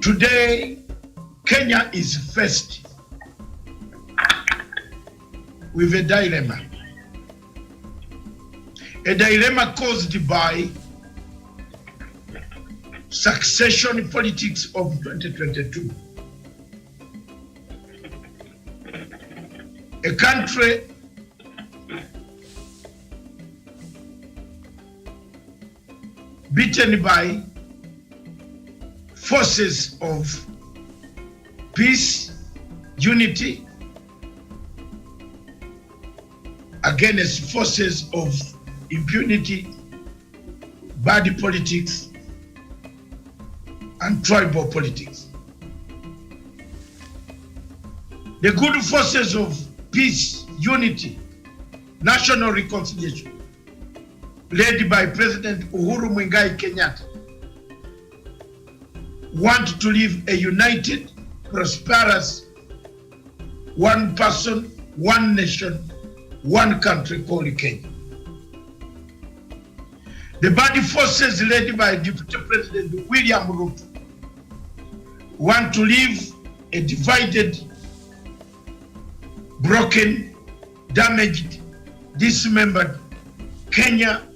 Today, Kenya is faced with a dilemma. A dilemma caused by succession politics of 2022. A country beaten by forces of peace, unity, against forces of impunity, bad politics, and tribal politics. The good forces of peace, unity, national reconciliation, led by President Uhuru Muigai Kenyatta, want to live a united, prosperous, one person, one nation, one country called Kenya. The bad forces led by Deputy President William Ruto want to live a divided, broken, damaged, dismembered Kenya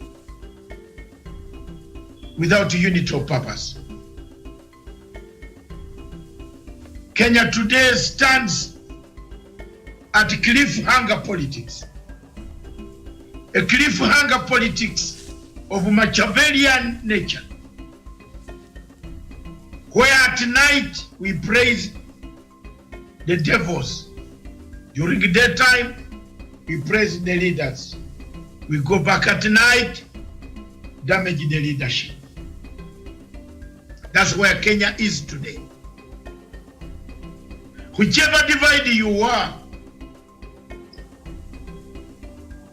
without unity of purpose. Kenya today stands at cliffhanger politics. A cliffhanger politics of Machiavellian nature, where at night we praise the devils. During the daytime, we praise the leaders. We go back at night, damage the leadership. That's where Kenya is today. Whichever divide you are,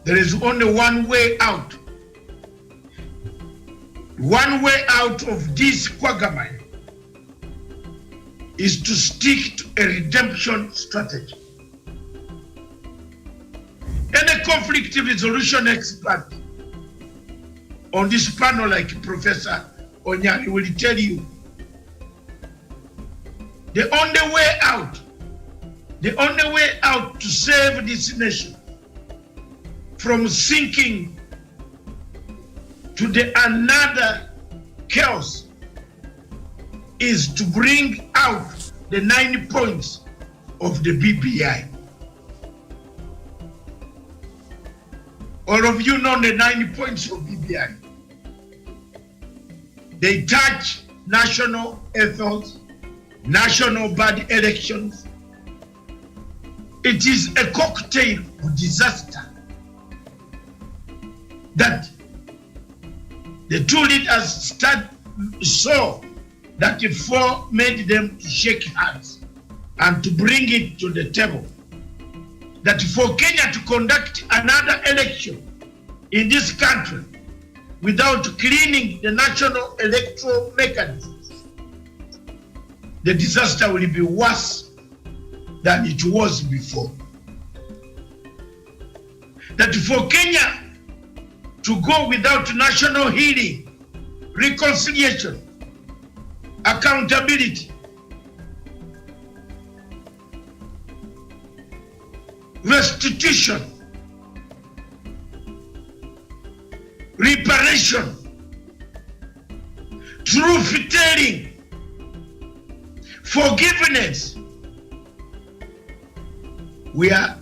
there is only one way out. One way out of this quagmire is to stick to a redemption strategy. Any conflict resolution expert on this panel, like Professor Onyari, will tell you the only way out to save this nation from sinking to the another chaos is to bring out the 9 points of the BBI. All of you know the 9 points of BBI. They touch national ethos, national bad elections. It is a cocktail of disaster that the two leaders saw that the four made them to shake hands and to bring it to the table. That for Kenya to conduct another election in this country without cleaning the national electoral mechanisms, the disaster will be worse than it was before. That for Kenya to go without national healing, reconciliation, accountability, restitution, reparation, truth-telling, forgiveness, we are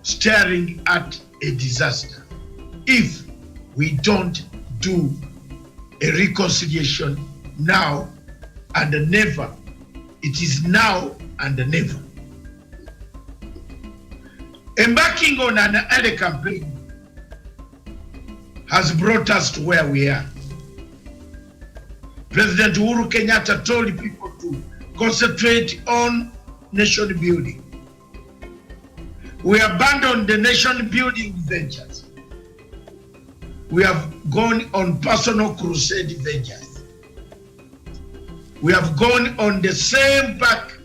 staring at a disaster if we don't do a reconciliation now and never. It is now and never. Embarking on an early campaign has brought us to where we are. President Uhuru Kenyatta told people to concentrate on nation building. We abandoned the nation building ventures. We have gone on personal crusade ventures. We have gone on the same path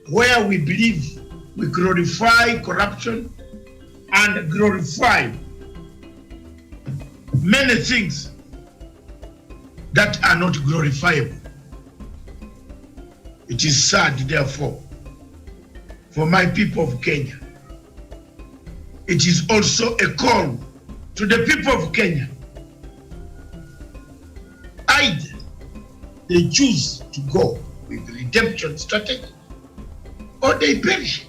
where we believe we glorify corruption and glorify many things that are not glorifiable. It is sad, therefore, for my people of Kenya. It is also a call to the people of Kenya. Either they choose to go with the redemption strategy or they perish.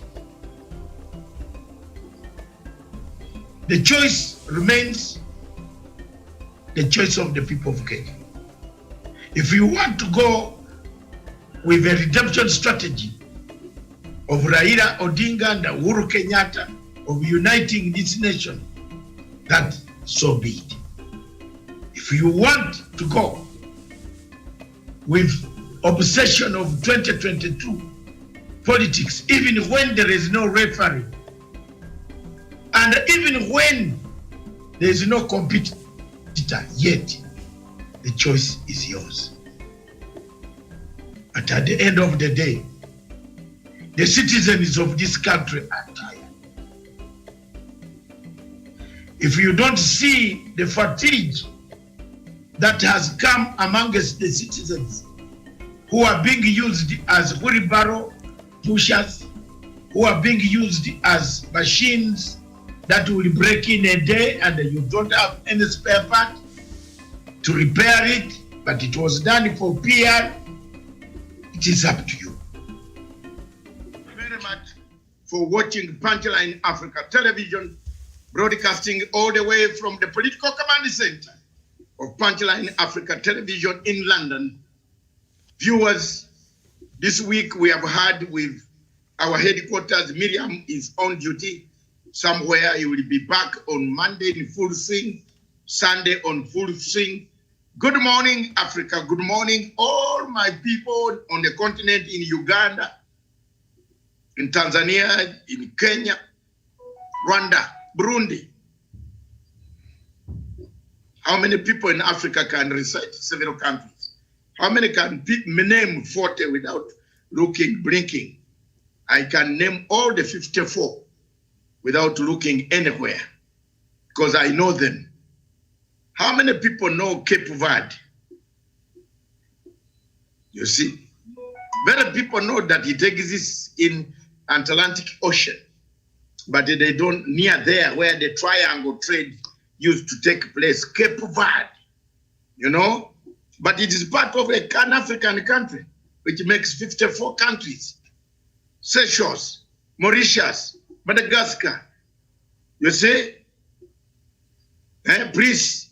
The choice remains the choice of the people of Kenya. If you want to go with a redemption strategy of Raila Odinga and Uhuru Kenyatta of uniting this nation, that so be it. If you want to go with obsession of 2022 politics, even when there is no referee, and even when there is no competitor, yet the choice is yours. But at the end of the day, the citizens of this country are tired. If you don't see the fatigue that has come amongst the citizens who are being used as wheelbarrow pushers, who are being used as machines that will break in a day and you don't have any spare part to repair it, but it was done for PR, it is up to you. Thank you very much for watching Punchline Africa Television, broadcasting all the way from the political command center of Punchline Africa Television in London. Viewers, this week we have had with our headquarters, Miriam is on duty somewhere. He will be back on Monday in full swing, Sunday on full swing. Good morning, Africa. Good morning, all my people on the continent, in Uganda, in Tanzania, in Kenya, Rwanda, Burundi. How many people in Africa can recite several countries? How many can name 40 without blinking? I can name all the 54 without looking anywhere because I know them. How many people know Cape Verde? You see, very people know that it exists in Atlantic Ocean, but they don't near there where the triangle trade used to take place, Cape Verde, you know? But it is part of a Pan-African country, which makes 54 countries. Seychelles, Mauritius, Madagascar, you see? Greece,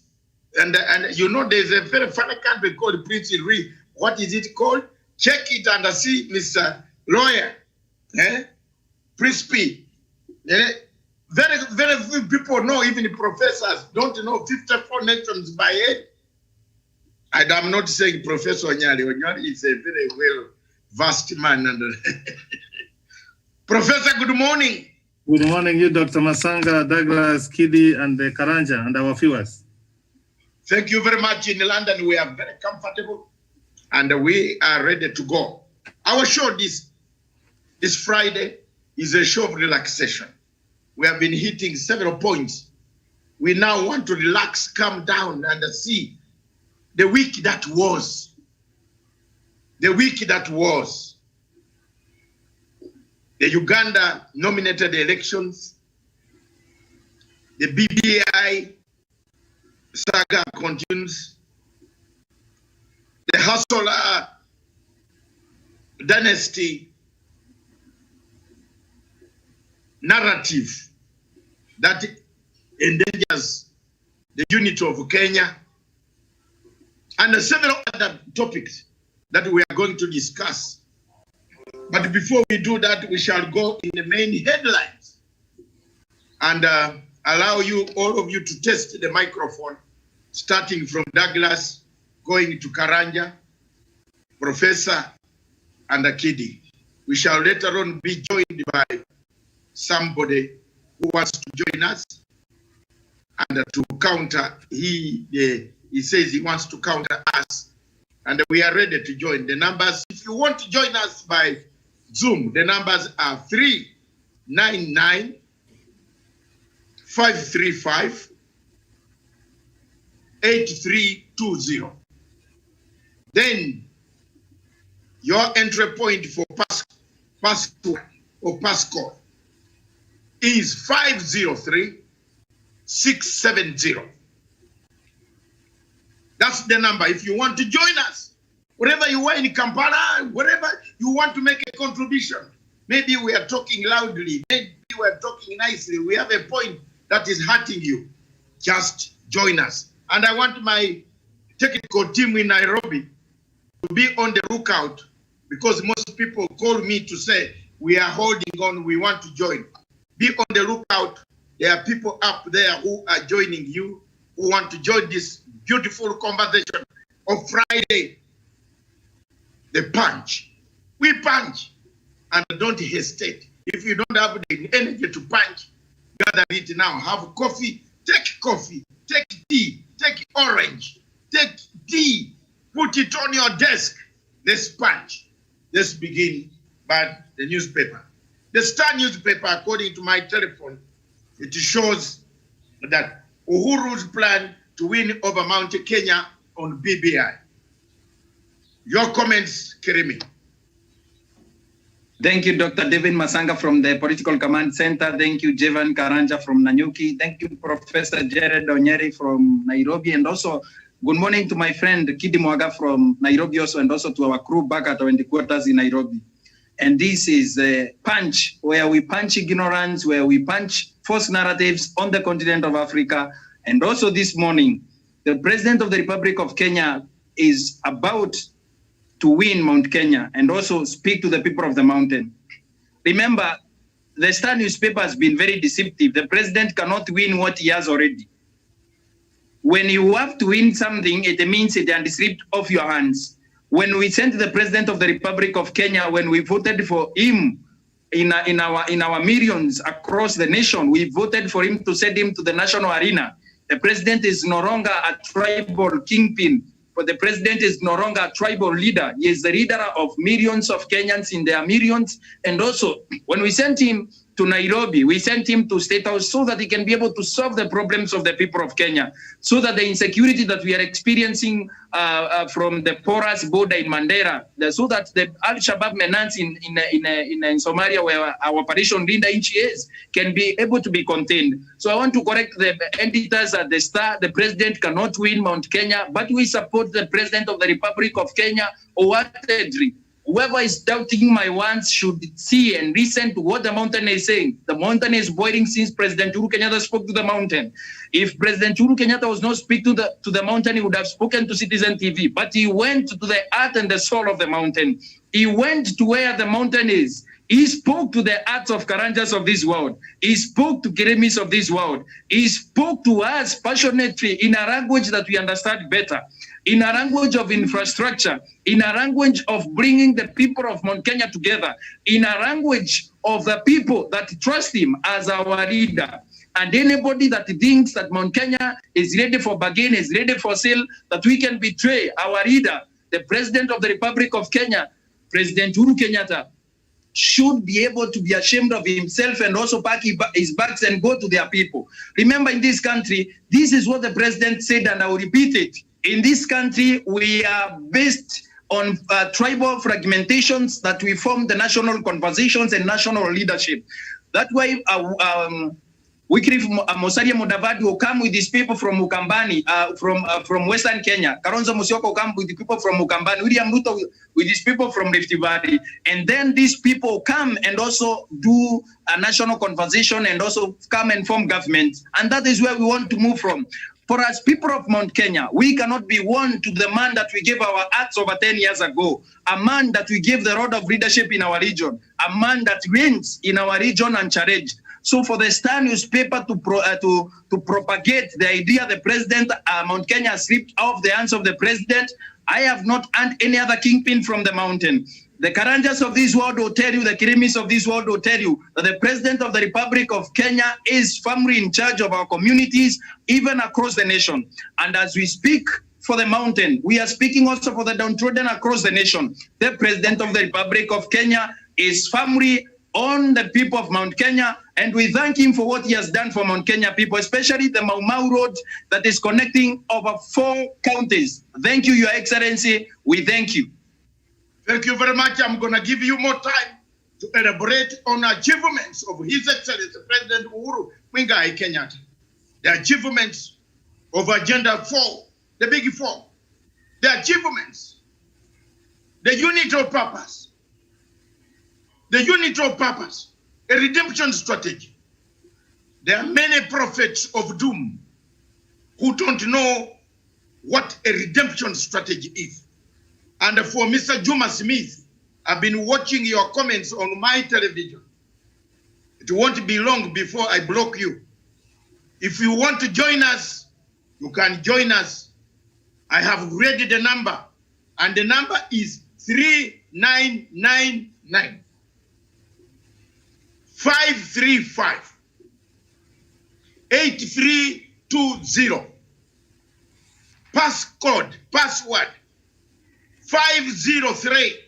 and you know there's a very funny country called Prince Louis. What is it called? Check it and see, Mr. Lawyer. Prince P. Very, very few people know, even the professors don't know 54 nations by head. And I'm not saying Professor Onyali. Onyali is a very well-versed man. And Professor, good morning. Good morning, you, Dr. Masanga, Douglas, Kidi, and Karanja, and our viewers. Thank you very much. In London, we are very comfortable, and we are ready to go. Our show this Friday is a show of relaxation. We have been hitting several points. We now want to relax, calm down, and see the week that was. The week that was. The Uganda nominated elections. The BBI saga continues. The Hustler Dynasty narrative that endangers the unity of Kenya, and several other topics that we are going to discuss. But before we do that, we shall go in the main headlines and allow you, all of you, to test the microphone, starting from Douglas, going to Karanja, Professor, and Akidi. We shall later on be joined by somebody who wants to join us and to counter. He says he wants to counter us, and we are ready to join. The numbers, if you want to join us by Zoom, the numbers are 399 535 8320. Then Your entry point for password or passcode is 503670. That's the number. If you want to join us, wherever you are in Kampala, wherever you want to make a contribution, maybe we are talking loudly, maybe we are talking nicely, we have a point that is hurting you, just join us. And I want my technical team in Nairobi to be on the lookout, because most people call me to say, we are holding on, we want to join. Be on the lookout. There are people up there who are joining you, who want to join this beautiful conversation of Friday. The punch. We punch, and don't hesitate. If you don't have the energy to punch, gather it now. Have coffee, take tea, take orange, take tea, put it on your desk. Let's punch. Let's begin by the newspaper. The Star newspaper, according to my telephone, it shows that Uhuru's plan to win over Mount Kenya on BBI. Your comments, Kirimi. Thank you, Dr. David Masanga from the Political Command Center. Thank you, Jevan Karanja from Nanyuki. Thank you, Professor Jared Onyeri from Nairobi. And also, good morning to my friend Kidi Mwaga from Nairobi also, and also to our crew back at our headquarters in Nairobi. And this is a punch, where we punch ignorance, where we punch false narratives on the continent of Africa. And also this morning, the President of the Republic of Kenya is about to win Mount Kenya and also speak to the people of the mountain. Remember, the Star newspaper has been very deceptive. The president cannot win what he has already. When you have to win something, it means it is slipped off your hands. When we sent the President of the Republic of Kenya, when we voted for him in our millions across the nation, we voted for him to send him to the national arena. The president is no longer a tribal kingpin, but the president is no longer a tribal leader. He is the leader of millions of Kenyans in their millions. And also, when we sent him to Nairobi, we sent him to State House so that he can be able to solve the problems of the people of Kenya, so that the insecurity that we are experiencing from the porous border in Mandera, so that the Al-Shabaab menace in Somalia, where our operation leader is, can be able to be contained. So I want to correct the editors at the Star. The president cannot win Mount Kenya, but we support the President of the Republic of Kenya wholeheartedly. Whoever is doubting my words should see and listen to what the mountain is saying. The mountain is boiling since President Uhuru Kenyatta spoke to the mountain. If President Uhuru Kenyatta was not speaking to the mountain, he would have spoken to Citizen TV. But he went to the heart and the soul of the mountain. He went to where the mountain is. He spoke to the hearts of Karanjas of this world. He spoke to Keremis of this world. He spoke to us passionately in a language that we understand better, in a language of infrastructure, in a language of bringing the people of Mount Kenya together, in a language of the people that trust him as our leader. And anybody that thinks that Mount Kenya is ready for bargain, is ready for sale, that we can betray our leader, the President of the Republic of Kenya, President Uhuru Kenyatta, should be able to be ashamed of himself and also pack his bags and go to their people. Remember, in this country, this is what the president said, and I will repeat it. In this country, we are based on tribal fragmentations that we form the national conversations and national leadership. That's why Wycliffe Musalia Mudavadi will come with these people from Ukambani, from Western Kenya. Kalonzo Musyoka will come with the people from Ukambani. William Ruto with these people from Rift Valley. And then these people come and also do a national conversation and also come and form government. And that is where we want to move from. For us, people of Mount Kenya, we cannot be one to the man that we gave our hearts over 10 years ago, a man that we gave the rod of leadership in our region, a man that reigns in our region unchallenged. So for the Star newspaper to propagate the idea the president, Mount Kenya slipped off the hands of the president, I have not earned any other kingpin from the mountain. The Karanjas of this world will tell you, the Kirimis of this world will tell you that the President of the Republic of Kenya is firmly in charge of our communities, even across the nation. And as we speak for the mountain, we are speaking also for the downtrodden across the nation. The President of the Republic of Kenya is firmly on the people of Mount Kenya, and we thank him for what he has done for Mount Kenya people, especially the Mau Mau Road that is connecting over 4 counties. Thank you, Your Excellency. We thank you. Thank you very much. I'm going to give you more time to elaborate on achievements of His Excellency President Uhuru Muigai Kenyatta. The achievements of Agenda 4, the Big Four. The achievements. The unit of purpose. The unit of purpose. A redemption strategy. There are many prophets of doom who don't know what a redemption strategy is. And for Mr. Juma Smith, I've been watching your comments on my television. It won't be long before I block you. If you want to join us, you can join us. I have read the number, and the number is 3999 535 8320. Password 503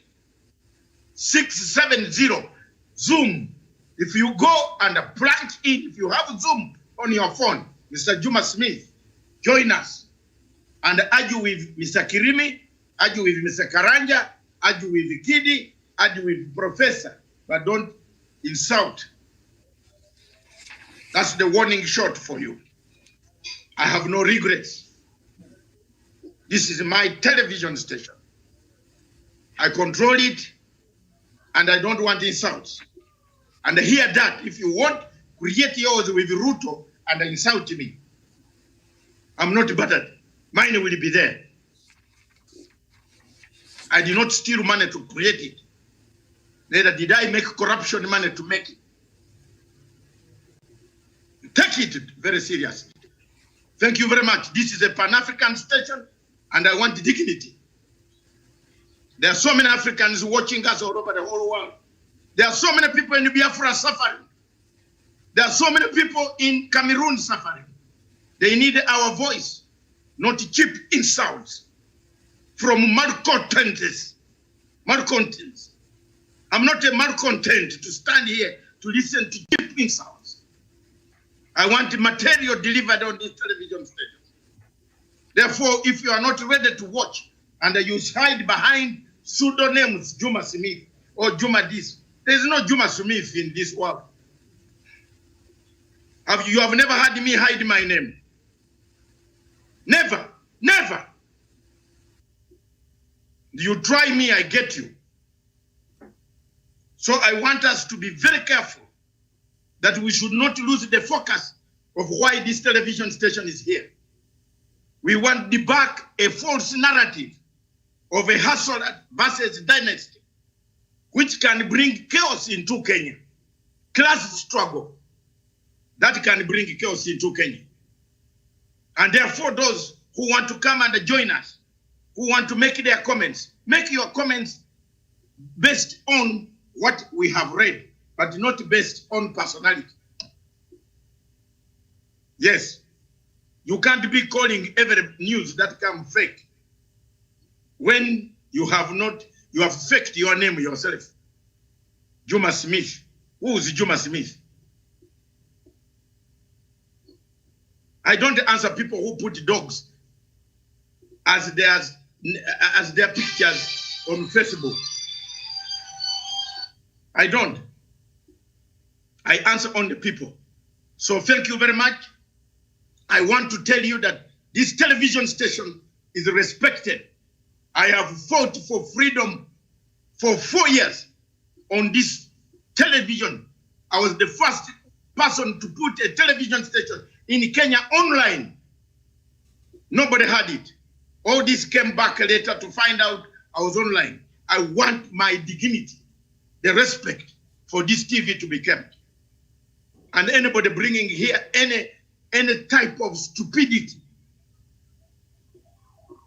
670. Zoom. If you go and plug in, if you have Zoom on your phone, Mr. Juma Smith, join us and argue with Mr. Kirimi, argue with Mr. Karanja, argue with Kidi, argue with Professor, but don't insult. That's the warning shot for you. I have no regrets. This is my television station. I control it, and I don't want insults. And hear that. If you want, create yours with Ruto and insult me. I'm not bothered. Mine will be there. I did not steal money to create it. Neither did I make corruption money to make it. Take it very seriously. Thank you very much. This is a Pan-African station, and I want dignity. There are so many Africans watching us all over the whole world. There are so many people in Biafra suffering. There are so many people in Cameroon suffering. They need our voice, not cheap insults from malcontents. Malcontents. I'm not a malcontent to stand here to listen to cheap insults. I want material delivered on this television station. Therefore, if you are not ready to watch and you hide behind pseudonyms Juma Smith or Juma this, there is no Juma Smith in this world. You have never had me hide my name. Never, never. You try me, I get you. So I want us to be very careful that we should not lose the focus of why this television station is here. We want to debunk a false narrative of a hustle versus dynasty, which can bring chaos into Kenya. Class struggle, that can bring chaos into Kenya. And therefore, those who want to come and join us, who want to make their comments, make your comments based on what we have read, but not based on personality. Yes, you can't be calling every news that come fake when you have faked your name yourself. Juma Smith. Who is Juma Smith? I don't answer people who put dogs as their pictures on Facebook. I don't. I answer on the people. So thank you very much. I want to tell you that this television station is respected. I have fought for freedom for 4 years on this television. I was the first person to put a television station in Kenya online. Nobody had it. All this came back later to find out I was online. I want my dignity, the respect for this TV to be kept. And anybody bringing here any type of stupidity,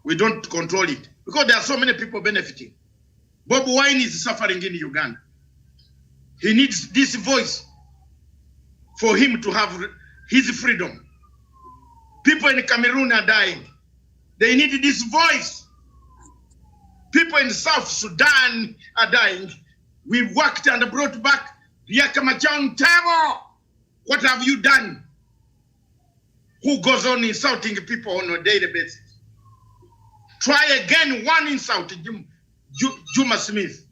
we don't control it. Because there are so many people benefiting. Bobi Wine is suffering in Uganda. He needs this voice for him to have his freedom. People in Cameroon are dying. They need this voice. People in South Sudan are dying. We worked and brought back Riek Machar Tabo. What have you done? Who goes on insulting people on a daily basis? Try again, one insult. Juma Smith,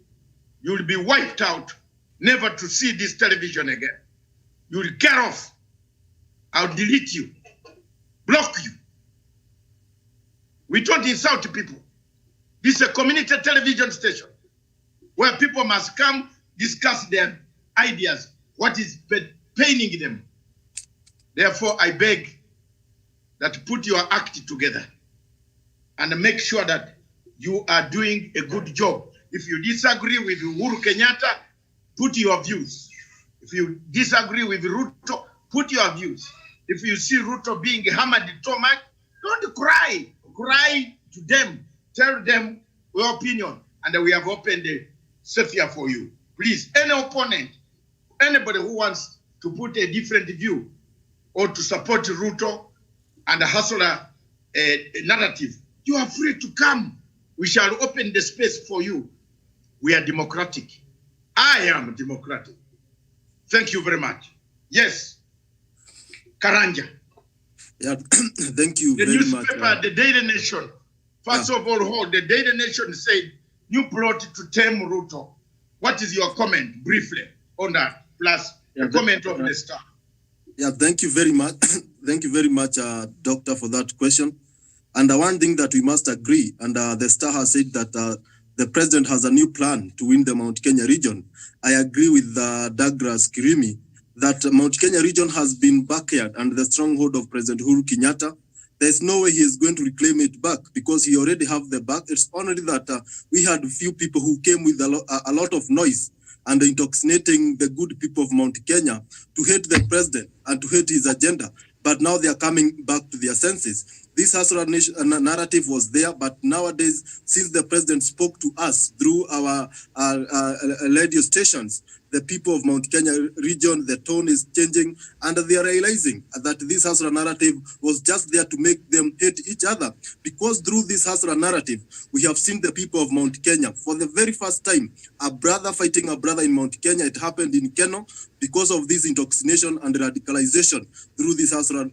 you will be wiped out, never to see this television again. You will get off. I'll delete you, block you. We don't insult people. This is a community television station where people must come discuss their ideas, what is paining them. Therefore, I beg that put your act together and make sure that you are doing a good job. If you disagree with Uhuru Kenyatta, put your views. If you disagree with Ruto, put your views. If you see Ruto being hammered too much, don't cry. Cry to them. Tell them your opinion. And we have opened the sphere for you. Please, any opponent, anybody who wants to put a different view or to support Ruto and the hustler narrative, you are free to come. We shall open the space for you. We are democratic. I am democratic. Thank you very much. Yes, Karanja. Yeah, thank you very much. The newspaper, the Daily Nation. First of all, the Daily Nation said you brought to tame Ruto. What is your comment, briefly, on that? Plus, the comment of the Star. Yeah, thank you very much. Thank you very much, Doctor, for that question. And one thing that we must agree, and the Star has said that the president has a new plan to win the Mount Kenya region. I agree with Douglas Kirimi that Mount Kenya region has been backyard and the stronghold of President Uhuru Kenyatta. There's no way he is going to reclaim it back because he already have the back. It's only that we had a few people who came with a lot of noise and intoxicating the good people of Mount Kenya to hate the president and to hate his agenda. But now they are coming back to their senses. This hustler narrative was there, but nowadays, since the president spoke to us through our radio stations, the people of Mount Kenya region, the tone is changing, and they are realizing that this hustler narrative was just there to make them hate each other. Because through this hustler narrative, we have seen the people of Mount Kenya, for the very first time, a brother fighting a brother in Mount Kenya. It happened in Keno because of this intoxication and radicalization through this hustler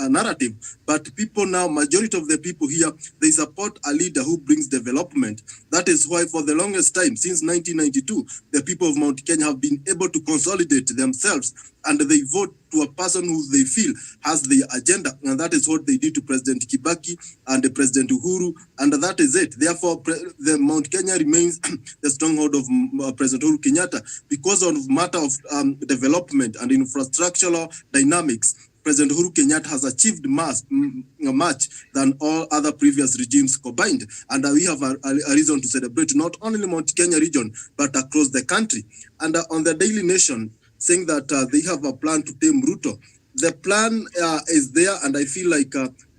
narrative. But people now, majority of the people here, they support a leader who brings development. That is why for the longest time, since 1992, the people of Mount Kenya have been able to consolidate themselves and they vote to a person who they feel has the agenda. And that is what they did to President Kibaki and President Uhuru. And that is it. Therefore, the Mount Kenya remains the stronghold of President Uhuru Kenyatta because of matter of development and infrastructural dynamics. President Uhuru Kenyatta has achieved much than all other previous regimes combined. And we have a reason to celebrate not only Mount Kenya region, but across the country. And on the Daily Nation, saying that they have a plan to tame Ruto. The plan is there, and I feel like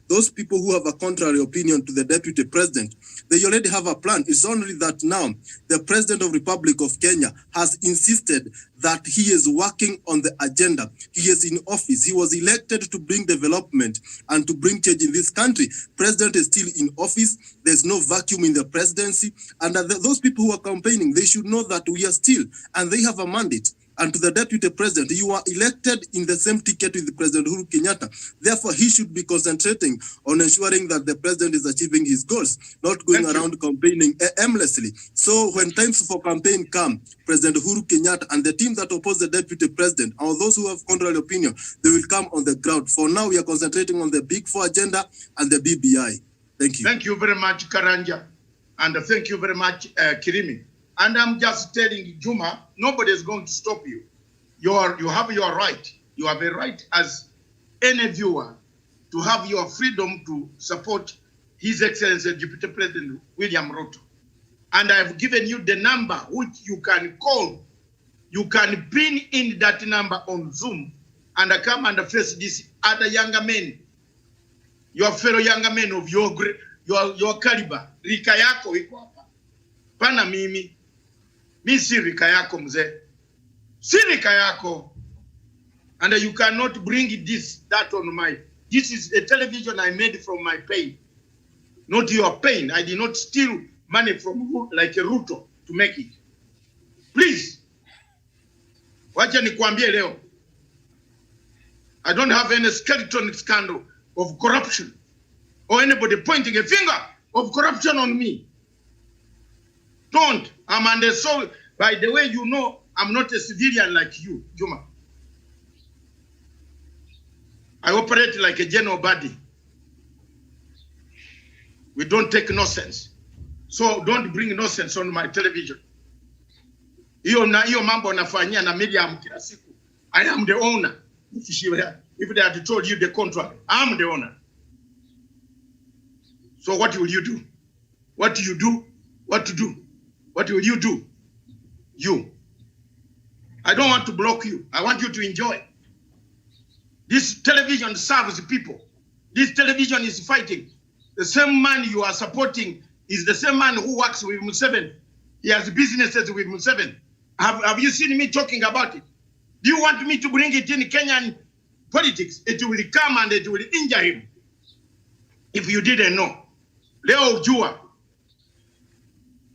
those people who have a contrary opinion to the deputy president, they already have a plan. It's only that now the president of Republic of Kenya has insisted that he is working on the agenda. He is in office. He was elected to bring development and to bring change in this country. President is still in office. There's no vacuum in the presidency. And those people who are campaigning, they should know that we are still, and they have a mandate. And to the deputy president, you are elected in the same ticket with President Uhuru Kenyatta. Therefore, he should be concentrating on ensuring that the president is achieving his goals, not going around campaigning aimlessly. So when times for campaign come, President Uhuru Kenyatta and the team that oppose the deputy president, or those who have contrary opinion, they will come on the ground. For now, we are concentrating on the Big Four agenda and the BBI. Thank you. Thank you very much, Karanja. And thank you very much, Kirimi. And I'm just telling Juma, nobody is going to stop you. You have your right. You have a right as any viewer to have your freedom to support His Excellency Deputy President William Ruto. And I've given you the number which you can call. You can pin in that number on Zoom and come and face these other younger men, your fellow younger men of your caliber. Rika yako iko hapa. Pana mimi. Mi si rika yako mzee. Si rika yako. And you cannot bring that on my. This is a television I made from my pain. Not your pain. I did not steal money from like a Ruto to make it. Please. Wacha nikwambie leo. I don't have any skeleton scandal of corruption or anybody pointing a finger of corruption on me. Don't. I'm under so. By the way, you know, I'm not a civilian like you, Juma. I operate like a general body. We don't take nonsense. So don't bring nonsense on my television. Hiyo mambo nafanyia na media kila siku. I am the owner. If they had told you the contrary, I'm the owner. So what will you do? What do you do? What to do? What will you do? You. I don't want to block you. I want you to enjoy. This television serves people. This television is fighting. The same man you are supporting is the same man who works with Museveni. He has businesses with Museveni. Have you seen me talking about it? Do you want me to bring it in Kenyan politics? It will come and it will injure him. If you didn't know. Leo Jua.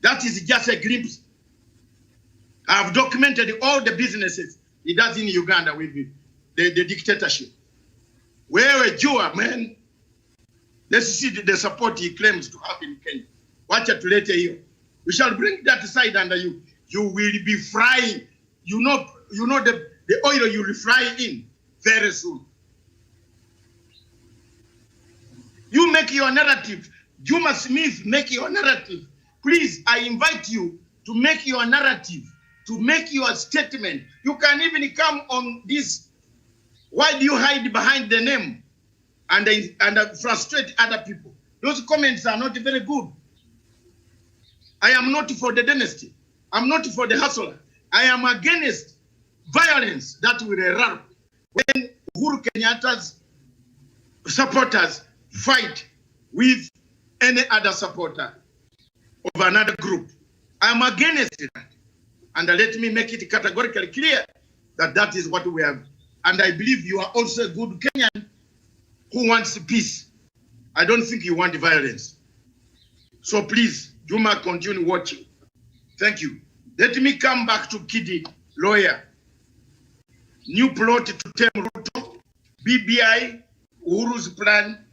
That is just a glimpse. I've documented all the businesses he does in Uganda with the dictatorship. Where Jua, man. Let's see the support he claims to have in Kenya. Watch it later here. We shall bring that side under you. You will be frying. You know the oil you will fry in very soon. You make your narrative. Juma Smith, make your narrative. Please, I invite you to make your narrative, to make your statement. You can even come on this. Why do you hide behind the name and frustrate other people? Those comments are not very good. I am not for the dynasty. I'm not for the hustler. I am against violence that will erupt when Uhuru Kenyatta's supporters fight with any other supporter of another group. I'm against that. And let me make it categorically clear that that is what we have. And I believe you are also a good Kenyan who wants peace. I don't think you want violence. So please, Juma, continue watching. Thank you. Let me come back to Kidi, lawyer. New plot to Tem Ruto, BBI, Uhuru's plan